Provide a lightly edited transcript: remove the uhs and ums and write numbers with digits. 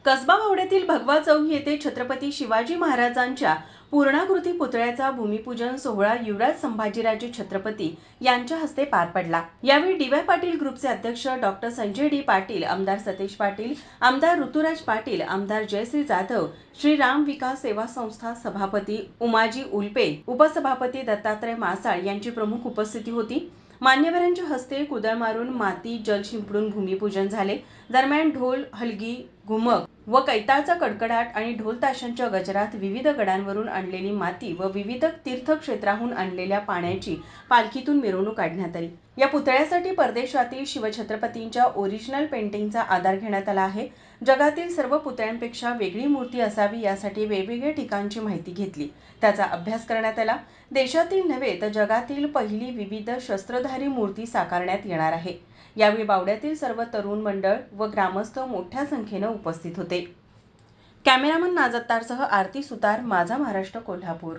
कसबा बावड्यातील भगवा चौक येथे छत्रपती शिवाजी महाराजांच्या पूर्णाकृती पुतळ्याचा भूमिपूजन सोहळा युवराज संभाजीराजे छत्रपती यांच्या हस्ते पार पडला। यावेळी डी.वाय. पाटील ग्रुपचे अध्यक्ष डॉक्टर संजय डी. पाटील, आमदार सतेज पाटील, आमदार ऋतुराज पाटील, आमदार जयश्री जाधव, श्रीराम विकास सेवा संस्था सभापती उमाजी उल्पे, उपसभापती दत्तात्रय मासाळ यांची प्रमुख उपस्थिती होती। मान्यवरांच्या हस्ते कुदळ मारून माती जल शिंपडून भूमिपूजन झाले। दरम्यान ढोल, हलगी, घुमक व कैताळचा कडकडाट आणि ढोल ताशांच्या गजरात विविध गडांवरून आणलेली माती व विविध तीर्थक्षेत्राहून आणलेल्या पाण्याची पालखीतून मिरवणूक काढण्यात आली। या पुतळ्यासाठी परदेशातील शिवछत्रपतींच्या ओरिजिनल पेंटिंगचा आधार घेण्यात आला आहे। जगातील सर्व पुतळ्यांपेक्षा वेगळी मूर्ती असावी यासाठी वेगवेगळ्या ठिकाणची माहिती घेतली, त्याचा अभ्यास करण्यात आला। देशातील नव्हे तर जगातील पहिली विविध शस्त्रधारी मूर्ती साकारण्यात येणार आहे। यावेळी बावड्यातील सर्व तरुण मंडळ व ग्रामस्थ मोठ्या संख्येने उपस्थित होते। कॅमेरामन नाजत्तारसह आरती सुतार, माझा महाराष्ट्र, कोल्हापूर।